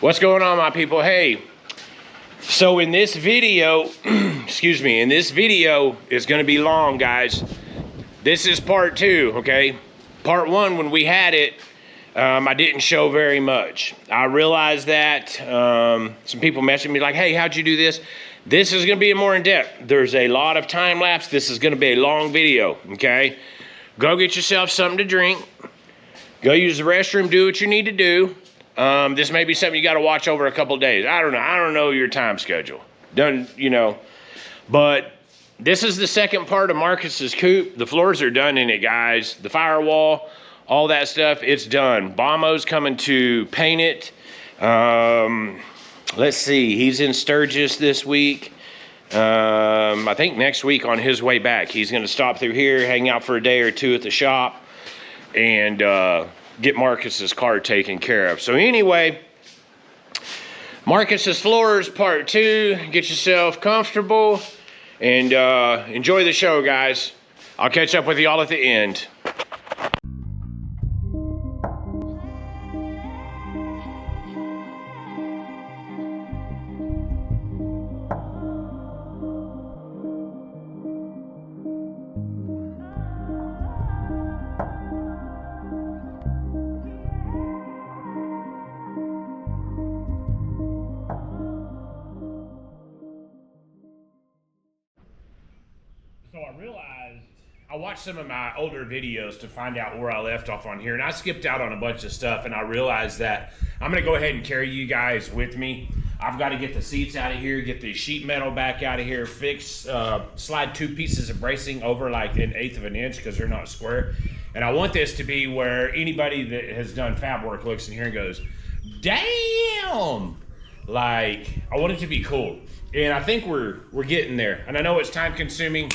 What's going on, my people? Hey, so in this video, excuse me, in this video is going to be long, guys. This is part two, okay? Part one, when we had it, I didn't show very much. I realized that. Some people messaged me like, hey, how'd you do this? This is going to be more in-depth. There's a lot of time lapse. This is going to be a long video, okay? Go get yourself something to drink. Go use the restroom. Do what you need to do. This may be something you got to watch over a couple of days. I don't know. I don't know your time schedule. But this is the second part of Marcus's coupe. The floors are done in it, guys. The firewall, all that stuff, it's done. Bomo's coming to paint it. Let's see. He's in Sturgis this week. I think next week on his way back, he's going to stop through here, hang out for a day or two at the shop, and get Marcus's car taken care of. So anyway, Marcus's floors part two. Get yourself comfortable and enjoy the show, guys. I'll catch up with y'all at the end. So I watched some of my older videos to find out where I left off on here, and I skipped out on a bunch of stuff, and I realized that I'm gonna go ahead and carry you guys with me. I've got to get the seats out of here, get the sheet metal back out of here, slide two pieces of bracing over like 1/8 of an inch because they're not square. And I want this to be where anybody that has done fab work looks in here and goes, damn! Like, I want it to be cool. And I think we're getting there. And I know it's time consuming.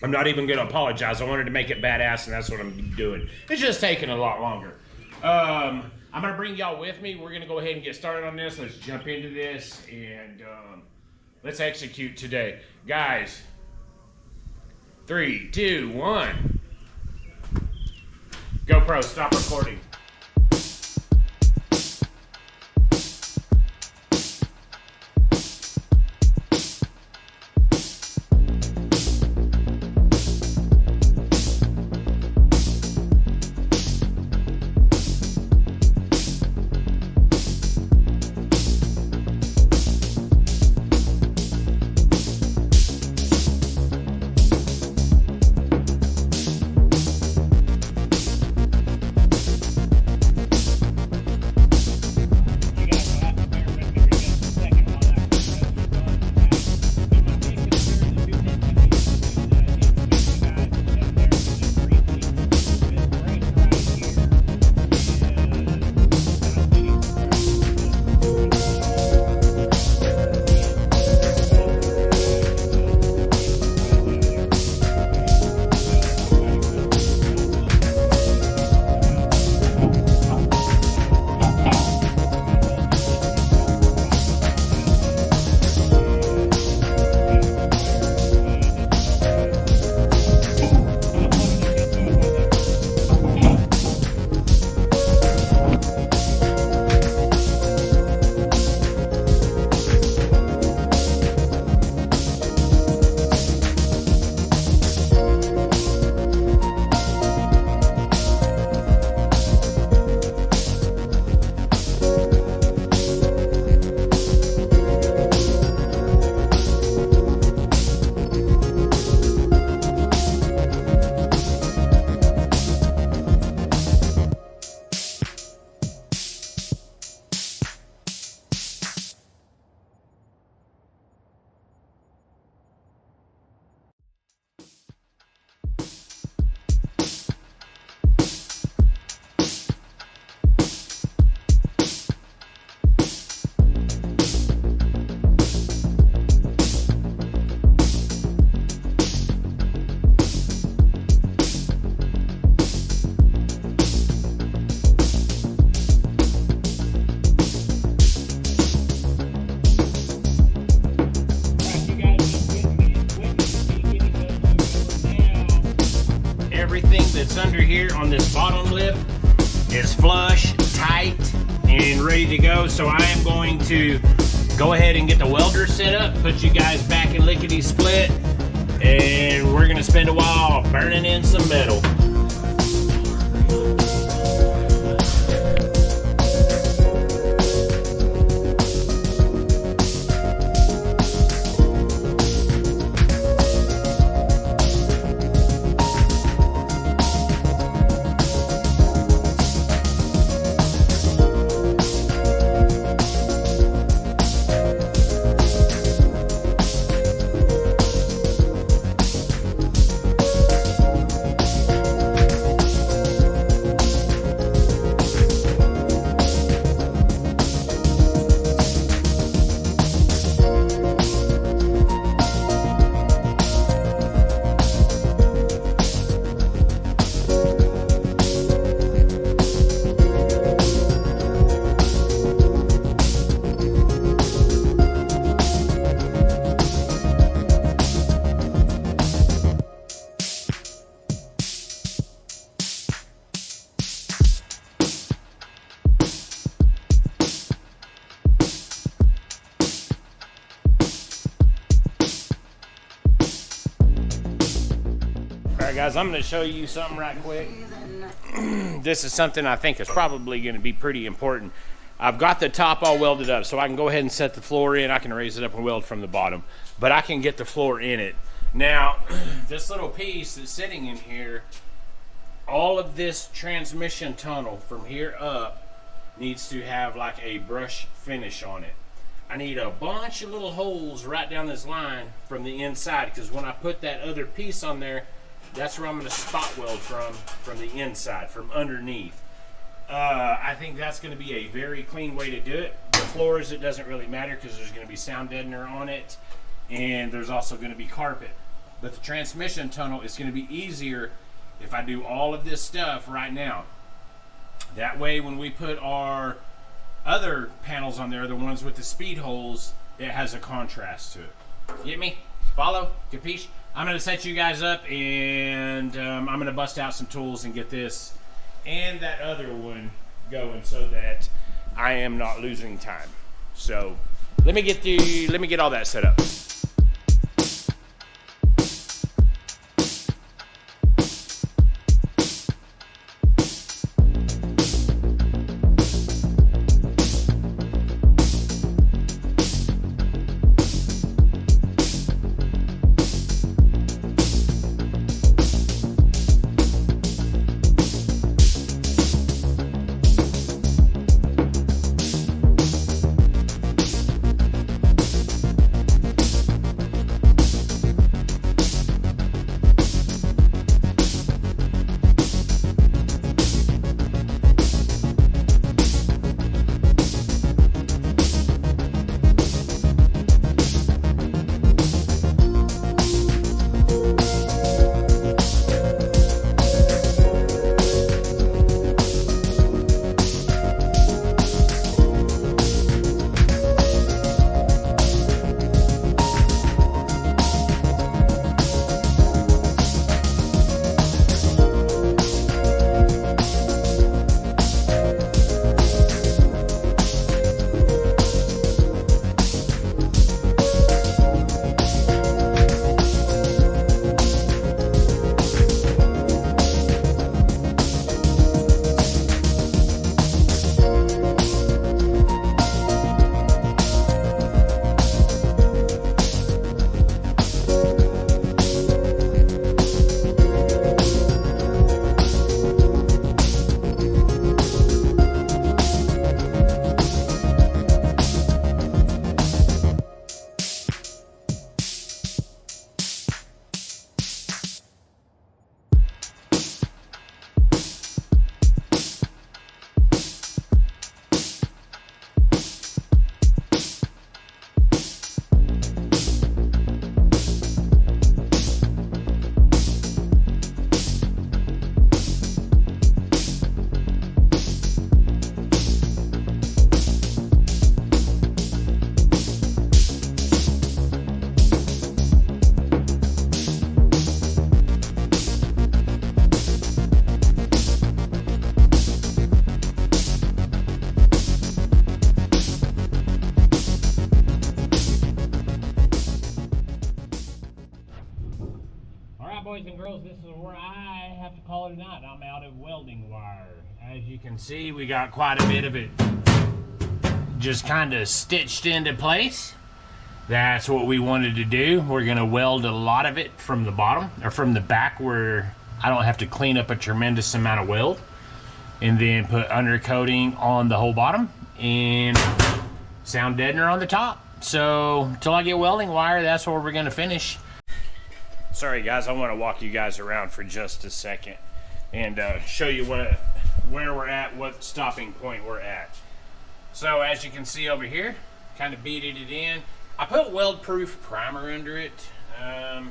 I'm not even going to apologize. I wanted to make it badass, and that's what I'm doing. It's just taking a lot longer. I'm going to bring y'all with me. We're going to go ahead and get started on this. Let's jump into this, and let's execute today. Guys, 3, 2, 1. GoPro, stop recording. that's under here on this bottom lip is flush, tight, and ready to go. So I am going to go ahead and get the welder set up, put you guys back in lickety split, and we're gonna spend a while burning in some metal. Alright guys, I'm going to show you something right quick. This is something I think is probably going to be pretty important. I've got the top all welded up, so I can go ahead and set the floor in. I can raise it up and weld from the bottom, but I can get the floor in it. Now, this little piece that's sitting in here, all of this transmission tunnel from here up needs to have like a brush finish on it. I need a bunch of little holes right down this line from the inside, because when I put that other piece on there, that's where I'm going to spot weld from the inside, from underneath. I think that's going to be a very clean way to do it. The floors, it doesn't really matter because there's going to be sound deadener on it, and there's also going to be carpet. But the transmission tunnel is going to be easier if I do all of this stuff right now. That way, when we put our other panels on there, the ones with the speed holes, it has a contrast to it. Get me? Follow? Capiche? I'm going to set you guys up, and I'm going to bust out some tools and get this and that other one going so that I am not losing time. So let me get all that set up. girls, this is where I have to call it a night. I'm out of welding wire. As you can see, we got quite a bit of it just kind of stitched into place. That's what we wanted to do. We're gonna weld a lot of it from the bottom, or from the back, where I don't have to clean up a tremendous amount of weld, and then put undercoating on the whole bottom and sound deadener on the top. So until I get welding wire, that's where we're gonna finish. Sorry guys, I want to walk you guys around for just a second and show you where we're at, what stopping point we're at. So as you can see over here, kind of beaded it in. I put weld-proof primer under it. I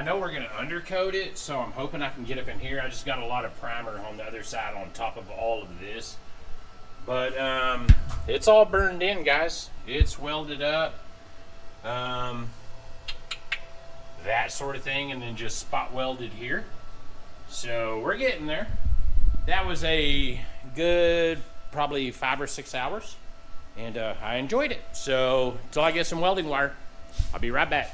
know we're going to undercoat it, so I'm hoping I can get up in here. I just got a lot of primer on the other side on top of all of this. But it's all burned in, guys. It's welded up. That sort of thing, and then just spot welded here. So we're getting there. That was a good probably 5 or 6 hours, and I enjoyed it. So until I get some welding wire, I'll be right back.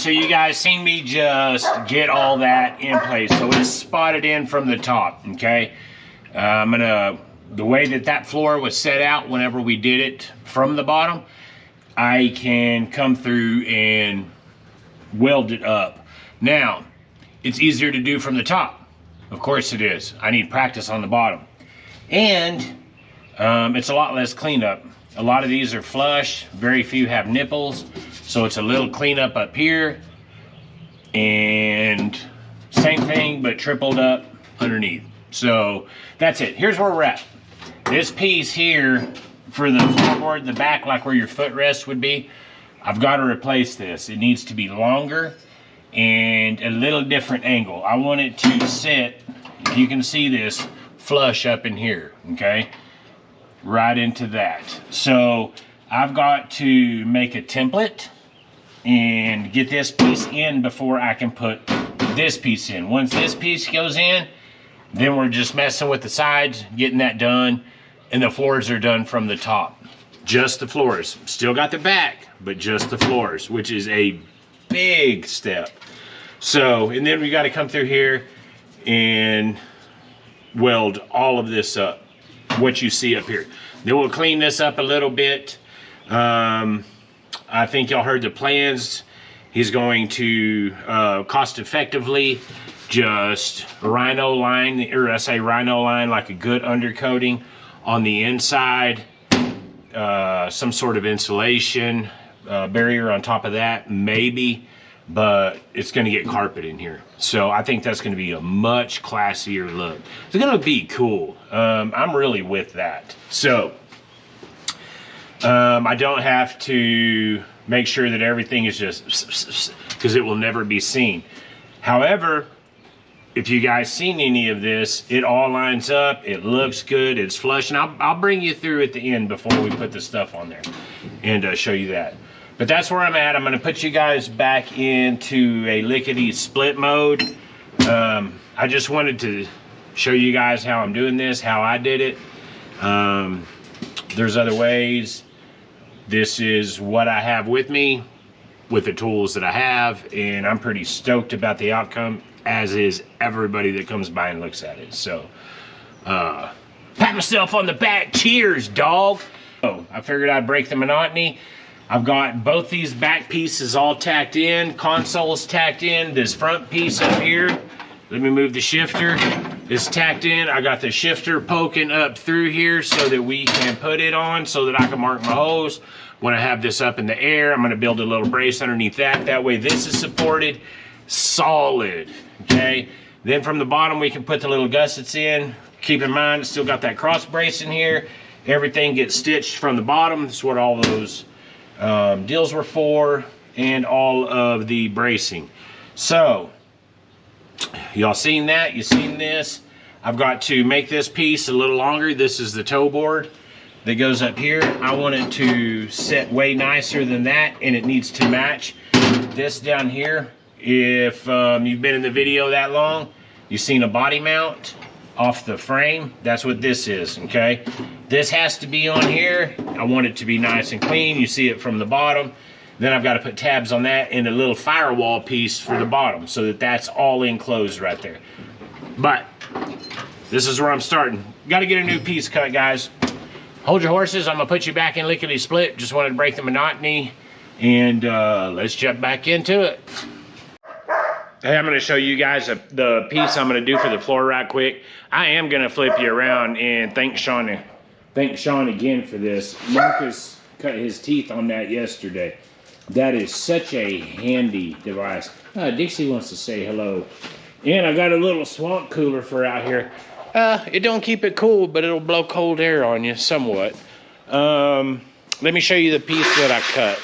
so you guys seen me just get all that in place. So it's spotted in from the top, okay? The way that floor was set out whenever we did it from the bottom, I can come through and weld it up. Now, it's easier to do from the top. Of course it is. I need practice on the bottom. And it's a lot less cleanup. A lot of these are flush, very few have nipples, so it's a little cleanup up here. And same thing, but tripled up underneath. So that's it. Here's where we're at. This piece here for the floorboard, the back, like where your footrest would be, I've got to replace this. It needs to be longer and a little different angle. I want it to sit, if you can see this, flush up in here, okay? Right into that. So I've got to make a template and get this piece in before I can put this piece in. Once this piece goes in, then we're just messing with the sides, getting that done, and the floors are done from the top. Just the floors. Still got the back, but just the floors, which is a big step. So, and then we got to come through here and weld all of this up, what you see up here. Then we'll clean this up a little bit. I think y'all heard the plans. He's going to cost effectively just rhino line, or I say rhino line, like a good undercoating on the inside, some sort of insulation barrier on top of that, maybe, but it's going to get carpet in here. So I think that's going to be a much classier look. It's going to be cool. I'm really with that. So I don't have to make sure that everything is just, because it will never be seen. However, if you guys seen any of this, it all lines up, it looks good, it's flush, and I'll bring you through at the end before we put the stuff on there and show you that. But that's where I'm at. I'm going to put you guys back into a lickety split mode. I just wanted to show you guys how I'm doing this, how I did it. There's other ways. This is what I have with me, with the tools that I have, and I'm pretty stoked about the outcome, as is everybody that comes by and looks at it. So, pat myself on the back. Cheers, dog. Oh, I figured I'd break the monotony. I've got both these back pieces all tacked in, consoles tacked in, this front piece up here. Let me move the shifter. It's tacked in. I got the shifter poking up through here so that we can put it on so that I can mark my holes. When I have this up in the air, I'm going to build a little brace underneath that. That way this is supported solid, okay? Then from the bottom we can put the little gussets in. Keep in mind, it's still got that cross brace in here. Everything gets stitched from the bottom. That's what all those deals were for, and all of the bracing. So y'all seen that? You seen this? I've got to make this piece a little longer. This is the toe board that goes up here. I want it to sit way nicer than that, and it needs to match this down here. If you've been in the video that long, you've seen a body mount off the frame. That's what this is, okay? This has to be on here. I want it to be nice and clean. You see it from the bottom. Then I've got to put tabs on that and a little firewall piece for the bottom so that that's all enclosed right there. But this is where I'm starting. Got to get a new piece cut, guys. Hold your horses. I'm going to put you back in lickety split. Just wanted to break the monotony, and let's jump back into it. Hey, I'm going to show you guys the piece I'm going to do for the floor right quick. I am going to flip you around and thank Sean again for this. Marcus cut his teeth on that yesterday. That is such a handy device. Dixie wants to say hello. And I got a little swamp cooler for out here. It don't keep it cool, but it'll blow cold air on you somewhat. Let me show you the piece that I cut.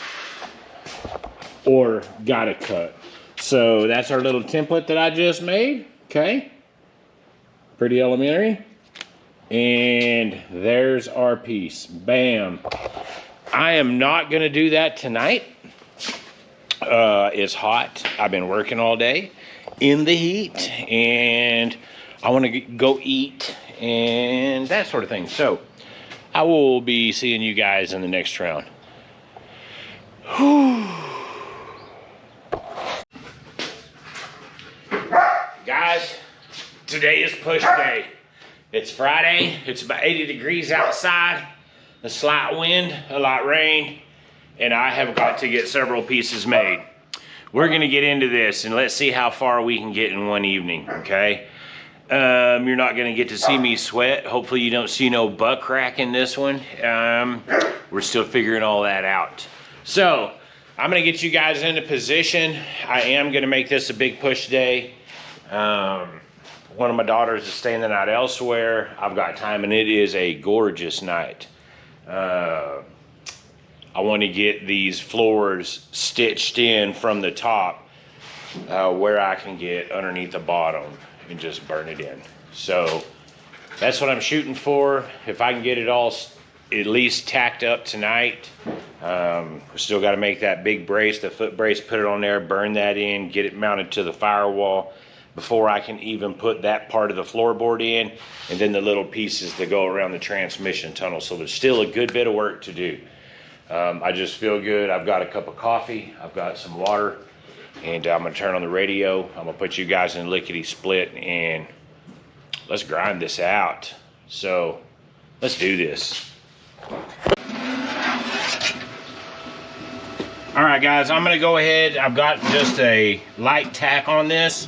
Or gotta cut. So that's our little template that I just made. Okay. Pretty elementary. And there's our piece. Bam. I am not going to do that tonight. It's hot. I've been working all day in the heat. And I want to go eat and that sort of thing. So I will be seeing you guys in the next round. Whew. Today is push day. It's Friday, it's about 80 degrees outside, a slight wind, a light rain, and I have got to get several pieces made. We're gonna get into this and let's see how far we can get in one evening, okay? You're not gonna get to see me sweat. Hopefully you don't see no butt crack in this one. We're still figuring all that out. So, I'm gonna get you guys into position. I am gonna make this a big push day. One of my daughters is staying the night elsewhere. I've got time and it is a gorgeous night. I want to get these floors stitched in from the top where I can get underneath the bottom and just burn it in. So that's what I'm shooting for. If I can get it all at least tacked up tonight. We still got to make that big brace, the foot brace, put it on there, burn that in, get it mounted to the firewall before I can even put that part of the floorboard in, and then the little pieces that go around the transmission tunnel. So there's still a good bit of work to do. I just feel good. I've got a cup of coffee, I've got some water, and I'm gonna turn on the radio. I'm gonna put you guys in lickety split and let's grind this out. So let's do this. All right guys, I'm gonna go ahead. I've got just a light tack on this,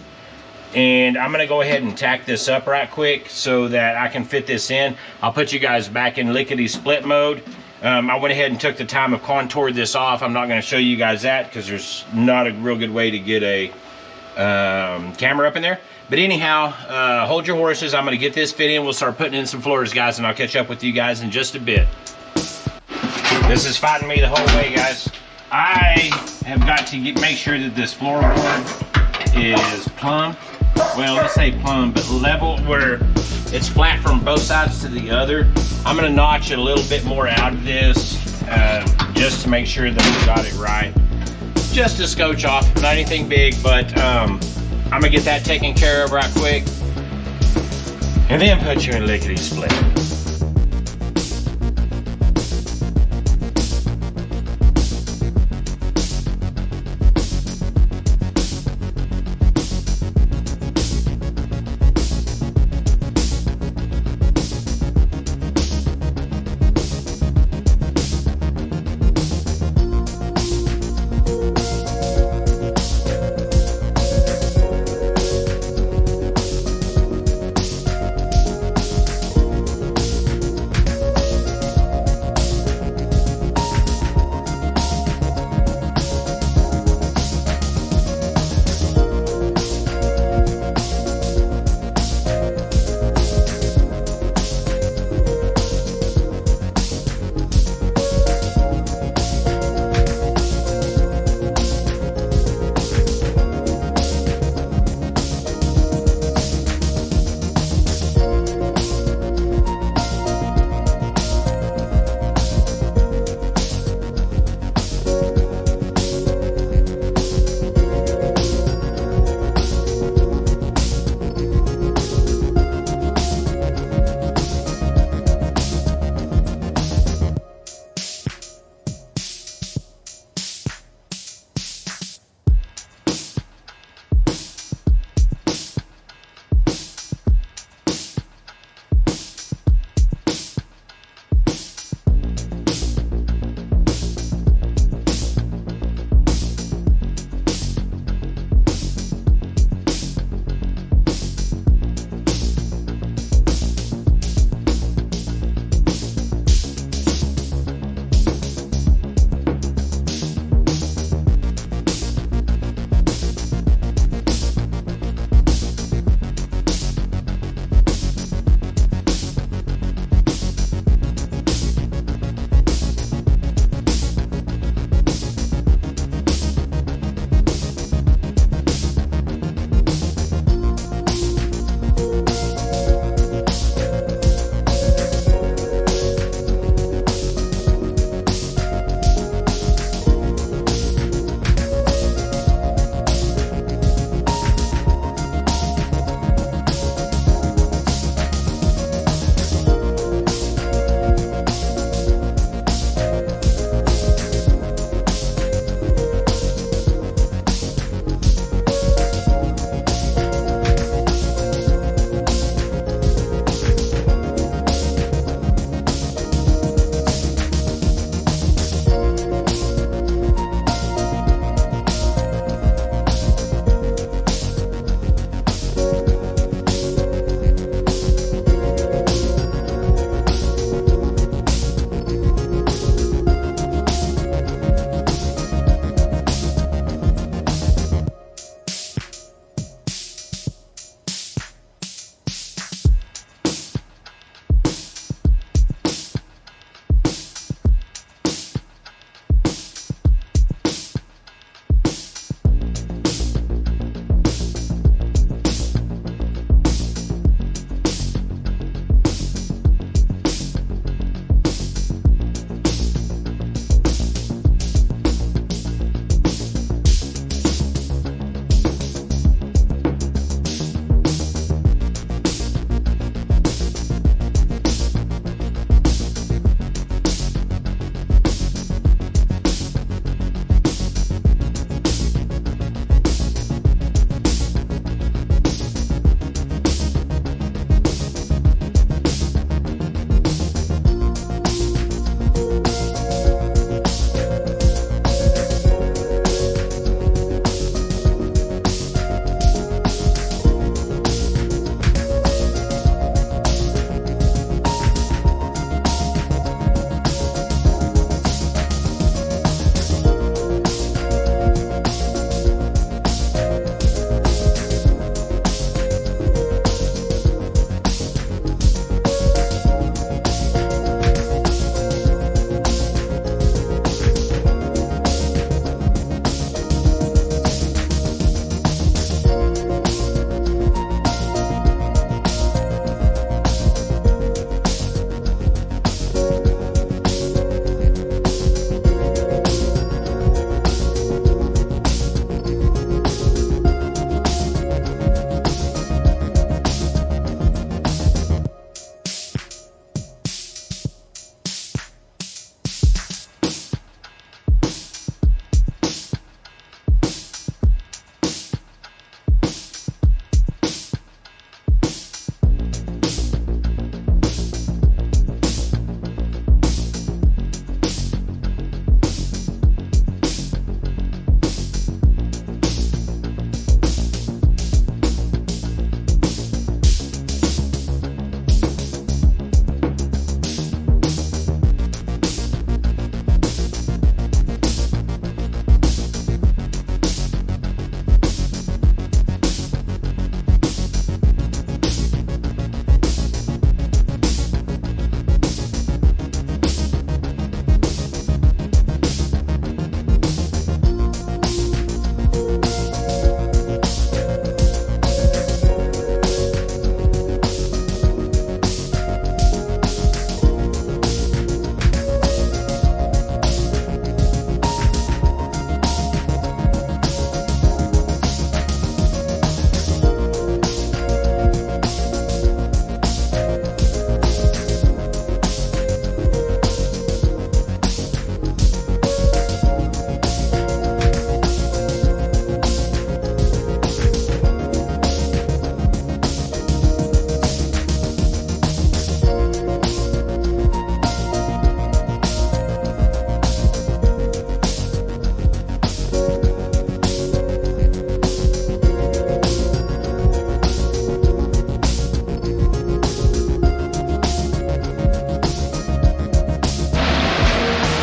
and I'm gonna go ahead and tack this up right quick so that I can fit this in. I'll put you guys back in lickety split mode. I went ahead and took the time of contoured this off. I'm not gonna show you guys that because there's not a real good way to get a camera up in there. But anyhow, hold your horses. I'm gonna get this fit in. We'll start putting in some floors, guys, and I'll catch up with you guys in just a bit. This is fighting me the whole way, guys. I have got to make sure that this floorboard is plumb. Well, let's say plumb, but level where it's flat from both sides to the other. I'm gonna notch it a little bit more out of this just to make sure that we got it right. Just a scotch off, not anything big, but I'm gonna get that taken care of right quick and then put you in lickety split.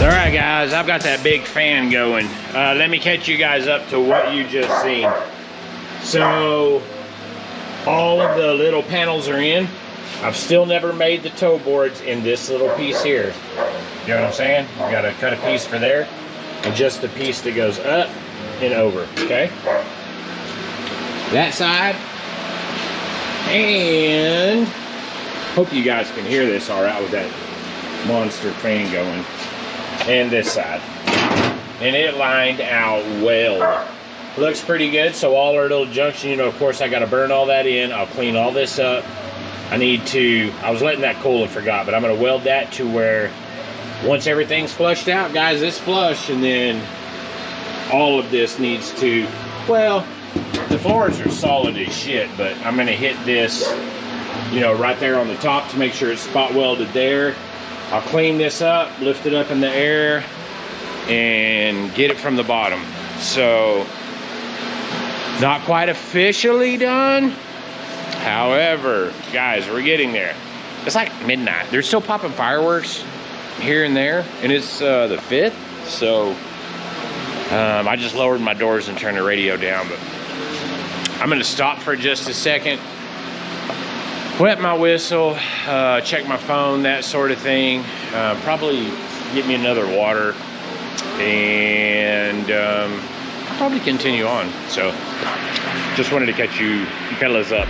All right, guys, I've got that big fan going. Let me catch you guys up to what you just seen. So, all of the little panels are in. I've still never made the toe boards in this little piece here. You know what I'm saying? You gotta cut a piece for there, and just the piece that goes up and over, okay? That side, and hope you guys can hear this all right with that monster fan going. And this side, and it lined out well. Looks pretty good. So all our little junction, you know, of course I got to burn all that in. I'll clean all this up. I was letting that cool and forgot, but I'm going to weld that to where once everything's flushed out, guys, it's flush, and then all of this needs to, well, the floors are solid as shit, but I'm going to hit this, you know, right there on the top to make sure it's spot welded there. I'll clean this up, lift it up in the air, and get it from the bottom. So, not quite officially done. However, guys, we're getting there. It's like midnight. They're still popping fireworks here and there, and it's the 5th. So, I just lowered my doors and turned the radio down, but I'm gonna stop for just a second. Wet my whistle, check my phone, that sort of thing. Probably get me another water, and I'll probably continue on. So, just wanted to catch you fellas up.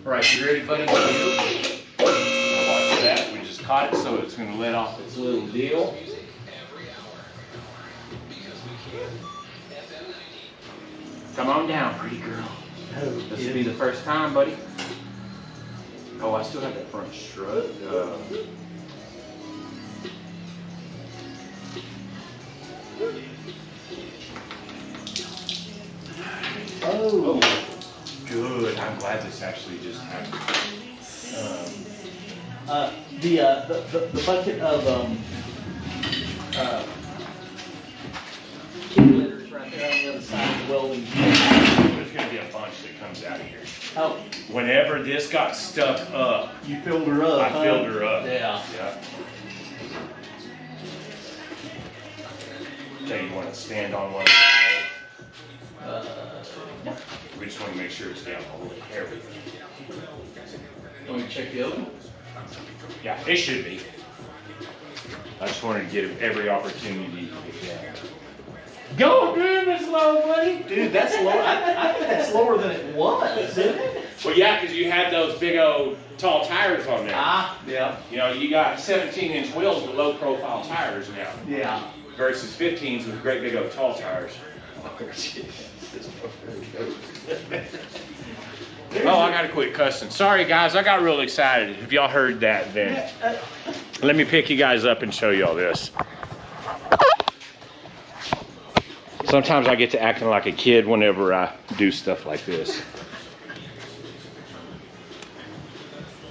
Right, you ready, buddy? Watch that. We just caught it, so it's going to let off its little deal. Come on down, pretty girl. This will be the first time, buddy. Oh, I still have that front strut. Oh, good. I'm glad this actually just happened. The bucket of kid litters right there on the other side of the welding. There's going to be a bunch that comes out of here. Oh, Whenever this got stuck up, you filled her up. I filled her up. Yeah. Yeah. Okay, you want to stand on one side? We just want to make sure it's down all the way. Everything. Want me to check the other one? Yeah, it should be. I just wanted to get him every opportunity to get down. Go, dude, it's low, buddy. Dude, that's low. I think that's lower than it was, isn't it? Well, yeah, because you had those big old tall tires on there. Ah, yeah. You know, you got 17-inch wheels with low-profile tires now. Yeah. Versus 15s with great big old tall tires. Oh, I gotta quit cussing. Sorry, guys, I got real excited. If y'all heard that, then let me pick you guys up and show you all this. Sometimes I get to acting like a kid whenever I do stuff like this.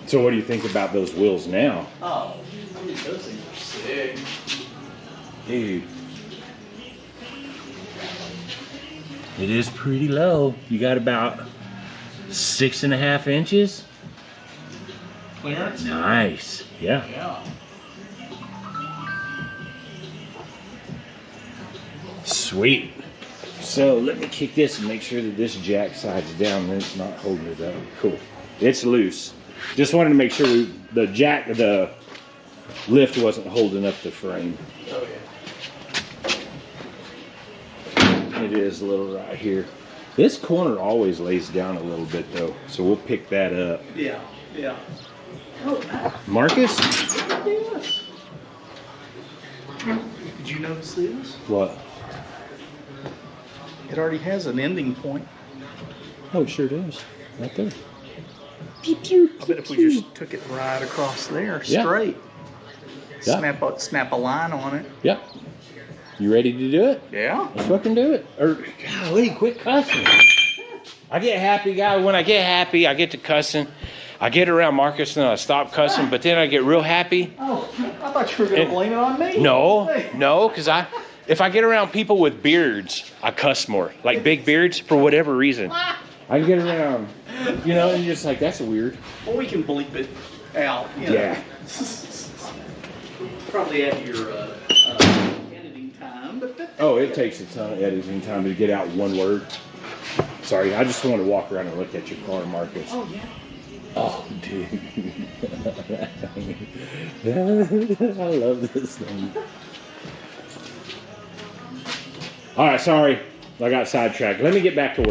So what do you think about those wheels now? Oh, dude, those things are sick. Dude. It is pretty low. You got about 6.5 inches. Clearance? Nice. Yeah. Yeah. Sweet. So let me kick this and make sure that this jack side's down and it's not holding it up. Cool. It's loose. Just wanted to make sure the lift wasn't holding up the frame. Oh, yeah. It is a little right here. This corner always lays down a little bit though, so we'll pick that up. Yeah, yeah. Oh, nice. Marcus? Yes. Did you notice this? What? It already has an ending point. Oh, it sure does. Right there. I bet if we just took it right across there, Yeah. straight, Yeah. snap a line on it. Yep. You ready to do it? Yeah. Let's fucking do it. Or, golly, quit cussing. I get happy, guy. When I get happy, I get to cussing. I get around Marcus and I stop cussing, but then I get real happy. Oh, I thought you were going to blame it on me. No, because if I get around people with beards, I cuss more. Like big beards, for whatever reason. I get around, and you're just like, that's weird. Well, we can bleep it out. You know. Yeah. Probably at your editing time, but Oh, it takes a ton of editing time to get out one word. Sorry, I just want to walk around and look at your car, Marcus. Oh, yeah. Oh, dude. I love this thing. All right, sorry. I got sidetracked. Let me get back to work.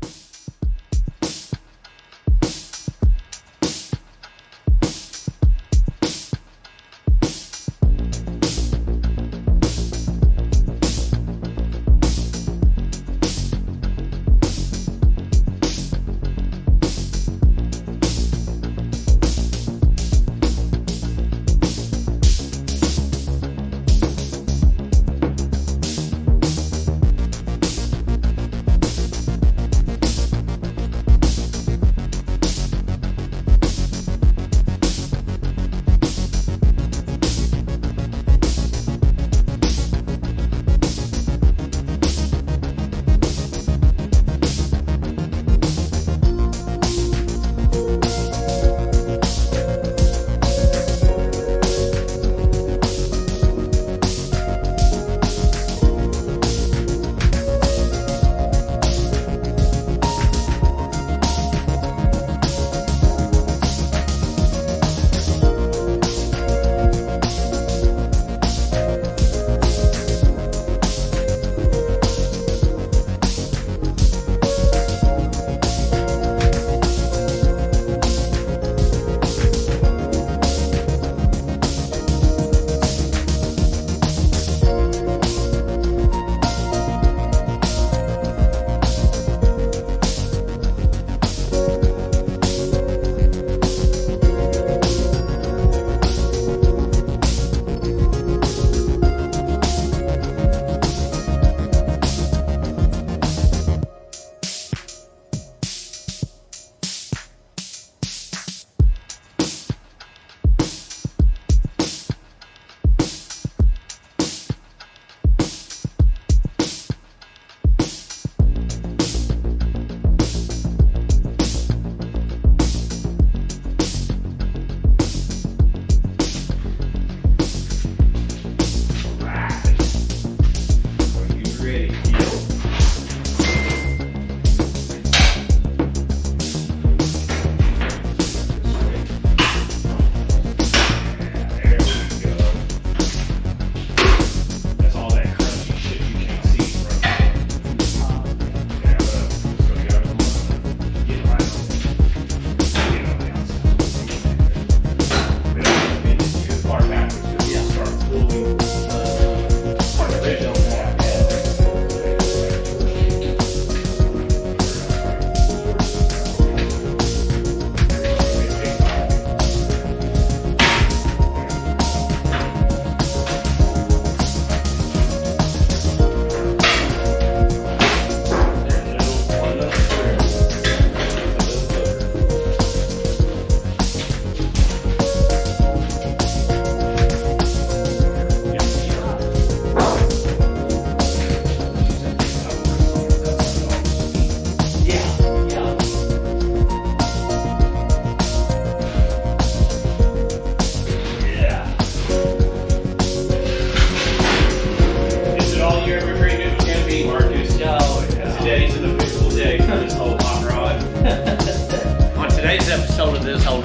episode of this old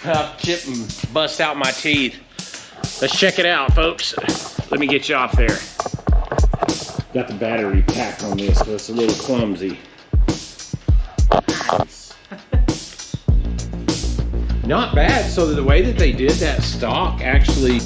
I'll chip and bust out my teeth. Let's check it out, folks. Let me get you off there. Got the battery pack on this, so it's a little clumsy. Nice. Not bad. So the way that they did that stock actually.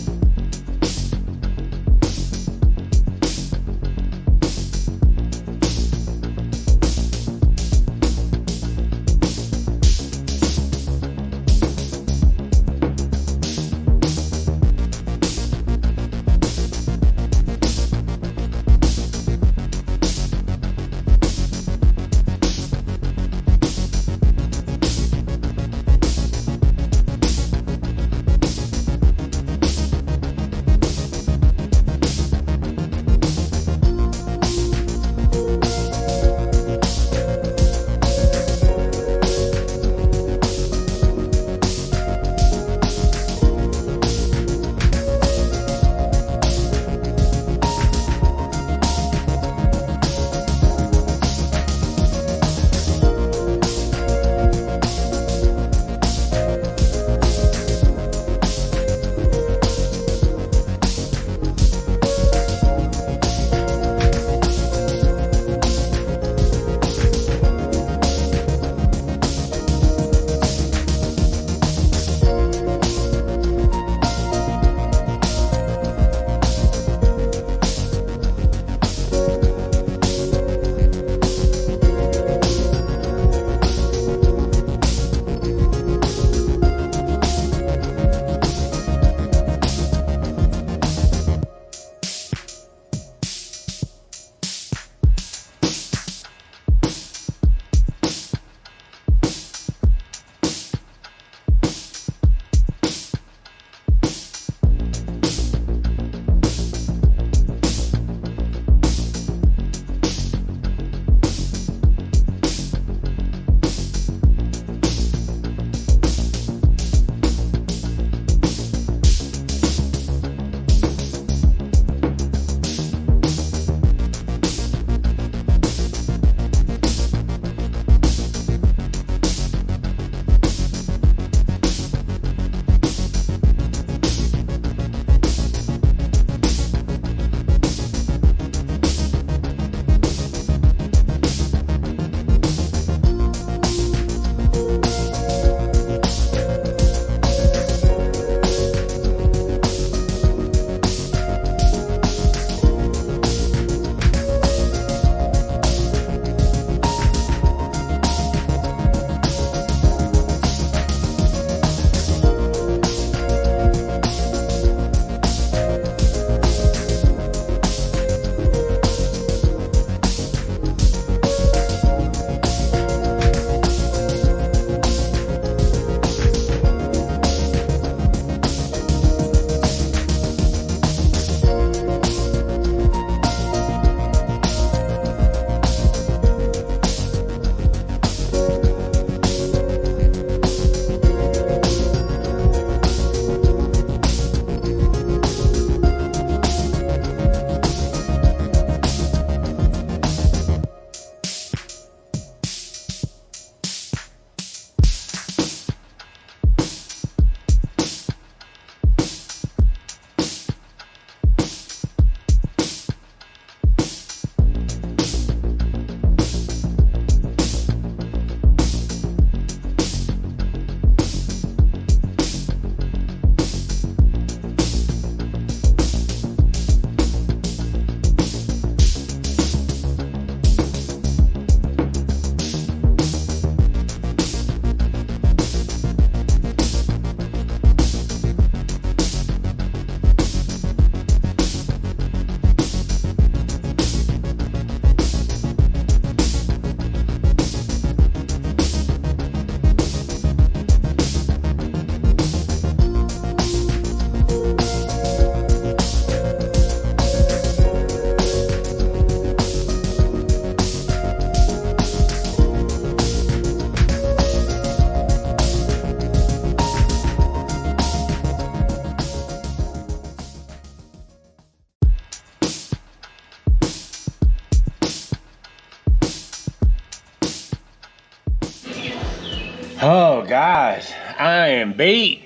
Oh, guys, I am beat.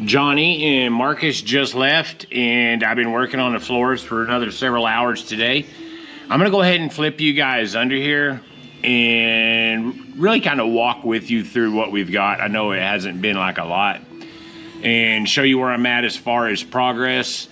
Johnny and Marcus just left, and I've been working on the floors for another several hours today. I'm gonna go ahead and flip you guys under here and really kind of walk with you through what we've got. I know it hasn't been like a lot, and show you where I'm at as far as progress.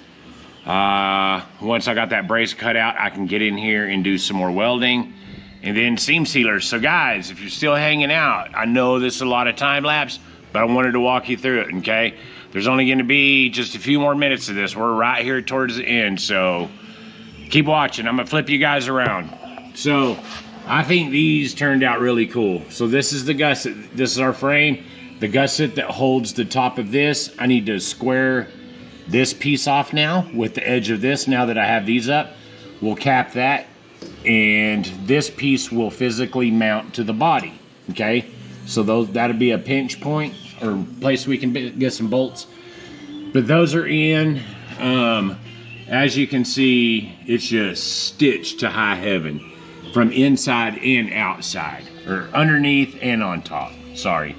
Once I got that brace cut out, I can get in here and do some more welding and then seam sealers. So guys, if you're still hanging out, I know this is a lot of time lapse, but I wanted to walk you through it, okay? There's only gonna be just a few more minutes of this. We're right here towards the end, so keep watching. I'm gonna flip you guys around. So I think these turned out really cool. So this is the gusset. This is our frame. The gusset that holds the top of this. I need to square this piece off now with the edge of this. Now that I have these up, we'll cap that, and this piece will physically mount to the body, okay? So that'll be a pinch point or place we can get some bolts. But those are in. As you can see, it's just stitched to high heaven from inside and outside, or underneath and on top, sorry.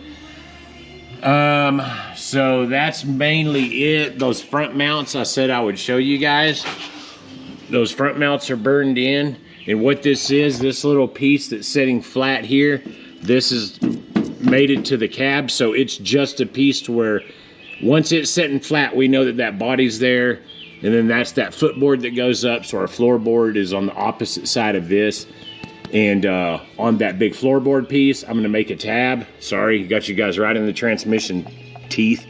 So that's mainly it. Those front mounts I said I would show you guys. Those front mounts are burned in, and what this is, this little piece that's sitting flat here, this is mated to the cab, so it's just a piece to where once it's sitting flat, we know that that body's there, and then that's that footboard that goes up. So our floorboard is on the opposite side of this, and on that big floorboard piece, I'm gonna make a tab. Sorry, got you guys right in the transmission teeth.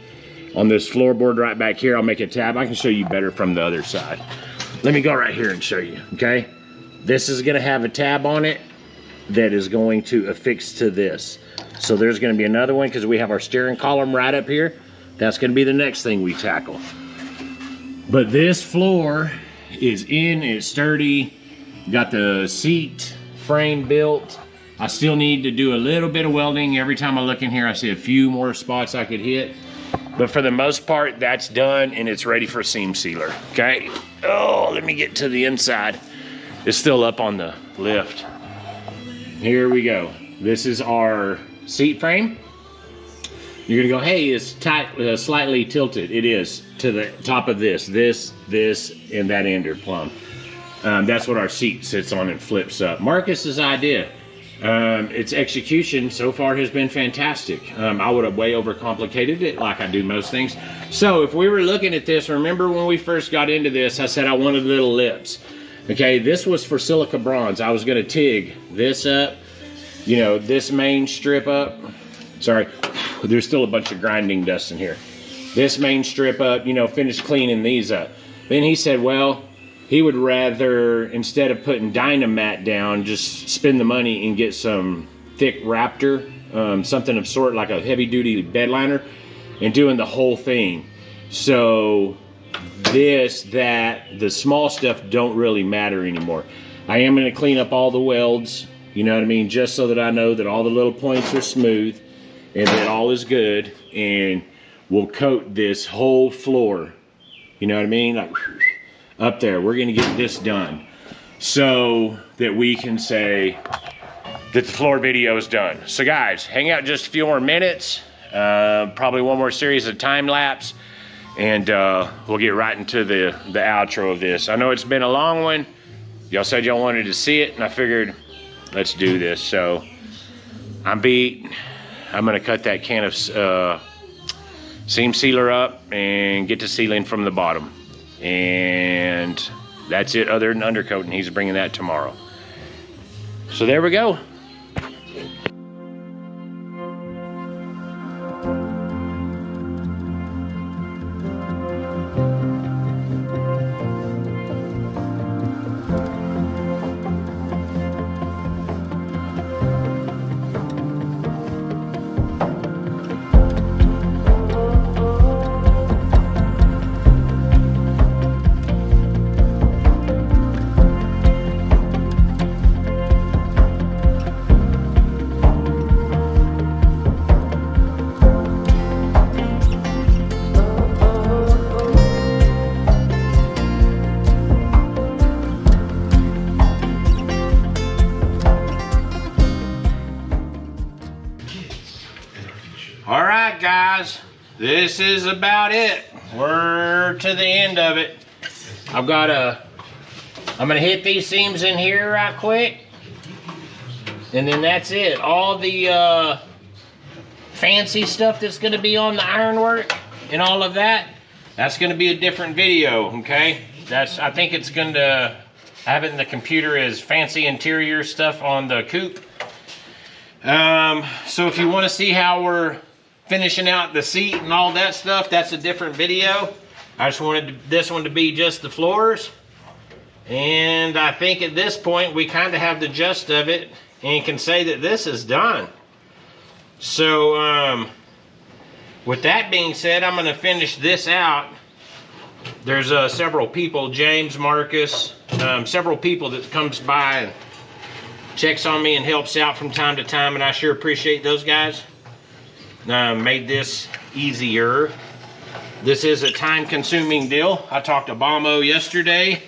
On this floorboard right back here, I'll make a tab. I can show you better from the other side. Let me go right here and show you, okay? This is gonna have a tab on it that is going to affix to this. So there's gonna be another one because we have our steering column right up here. That's gonna be the next thing we tackle. But this floor is in, it's sturdy. Got the seat frame built. I still need to do a little bit of welding. Every time I look in here, I see a few more spots I could hit. But for the most part, that's done and it's ready for seam sealer, okay? Oh, let me get to the inside. It's still up on the lift. Here we go. This is our seat frame. You're gonna go, hey, it's tight, slightly tilted. It is to the top of this, and that ender plumb. That's what our seat sits on and flips up. Marcus's idea. Its execution so far has been fantastic. I would have way overcomplicated it like I do most things. So if we were looking at this, remember when we first got into this, I said I wanted little lips. Okay, this was for silica bronze. I was gonna TIG this up, you know, this main strip up. Sorry, there's still a bunch of grinding dust in here. This main strip up, you know, finish cleaning these up. Then he said, well, he would rather, instead of putting Dynamat down, just spend the money and get some thick Raptor, something of sort like a heavy duty bed liner, and doing the whole thing. So the small stuff don't really matter anymore. I am gonna clean up all the welds, you know what I mean? Just so that I know that all the little points are smooth and that all is good, and we'll coat this whole floor, you know what I mean? Like up there, we're gonna get this done so that we can say that the floor video is done. So guys, hang out just a few more minutes, probably one more series of time lapse, and we'll get right into the outro of this. I know it's been a long one. Y'all said y'all wanted to see it, and I figured let's do this. So I'm beat. I'm gonna cut that can of seam sealer up and get to sealing from the bottom. And that's it, other than undercoating. He's bringing that tomorrow. So there we go. All right, guys, this is about it. We're to the end of it. I'm gonna hit these seams in here right quick, and then that's it. All the fancy stuff that's gonna be on the ironwork and all of that, that's gonna be a different video, okay? I think it's gonna have it in the computer as fancy interior stuff on the Coupe. So if you want to see how we're finishing out the seat and all that stuff, that's a different video. I just wanted this one to be just the floors. And I think at this point we kind of have the gist of it and can say that this is done. So with that being said, I'm going to finish this out. There's several people, James, Marcus, several people that comes by and checks on me and helps out from time to time, and I sure appreciate those guys. Made this easier. This is a time-consuming deal. I talked to Bomo yesterday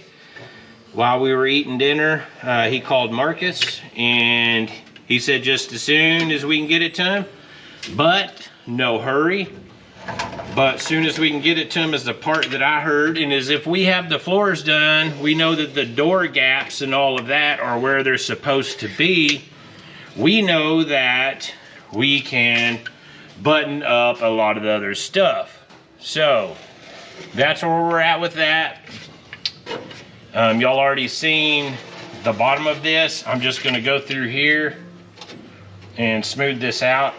while we were eating dinner. He called Marcus, and he said just as soon as we can get it to him, but no hurry. But as soon as we can get it to him is the part that I heard, and is if we have the floors done, we know that the door gaps and all of that are where they're supposed to be. We know that we can button up a lot of the other stuff. So that's where we're at with that. Y'all already seen the bottom of this. I'm just gonna go through here and smooth this out.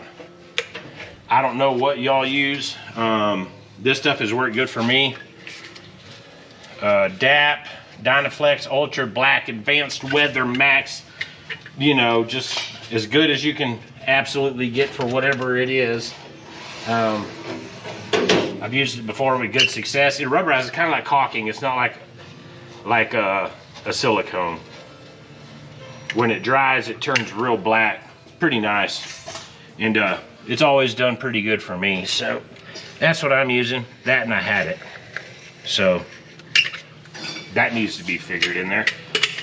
I don't know what y'all use. This stuff has worked good for me. DAP, Dynaflex Ultra Black Advanced Weather Max. You know, just as good as you can absolutely get for whatever it is. I've used it before with good success. It rubberizes kind of like caulking. It's not like a silicone. When it dries, it turns real black. Pretty nice. And it's always done pretty good for me. So that's what I'm using. That, and I had it. So that needs to be figured in there.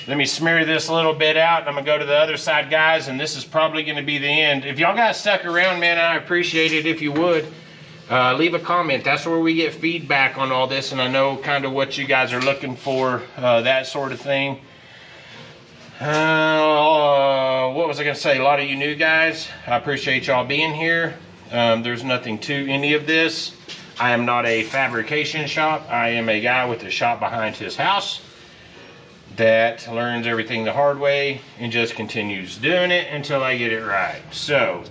Let me smear this a little bit out, and I'm gonna go to the other side, guys, and this is probably gonna be the end. If y'all got stuck around, man, I appreciate it if you would. Leave a comment. That's where we get feedback on all this, and I know kind of what you guys are looking for, that sort of thing. What was I gonna say? A lot of you new guys, I appreciate y'all being here. There's nothing to any of this. I am not a fabrication shop. I am a guy with a shop behind his house that learns everything the hard way and just continues doing it until I get it right. So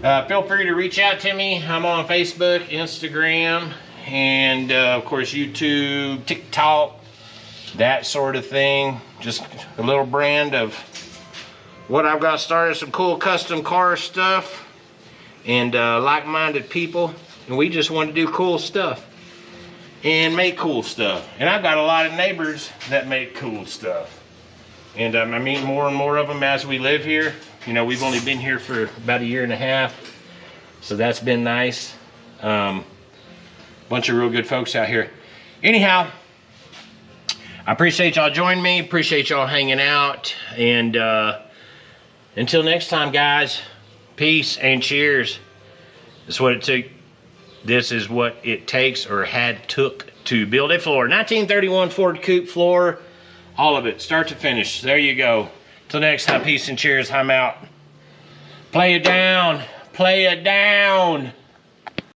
feel free to reach out to me. I'm on Facebook, Instagram, and of course YouTube, TikTok, that sort of thing. Just a little brand of what I've got started, some cool custom car stuff, and like-minded people, and we just want to do cool stuff and make cool stuff. And I've got a lot of neighbors that make cool stuff, and I meet more and more of them as we live here. You know, we've only been here for about 1.5 years, so that's been nice. Bunch of real good folks out here. Anyhow, I appreciate y'all joining me, appreciate y'all hanging out, and until next time, guys, peace and cheers. That's what it took. This is what it takes or had took to build a floor. 1931 Ford Coupe floor, all of it, start to finish. There you go. Till next time, peace and cheers. I'm out. Play it down. Play it down.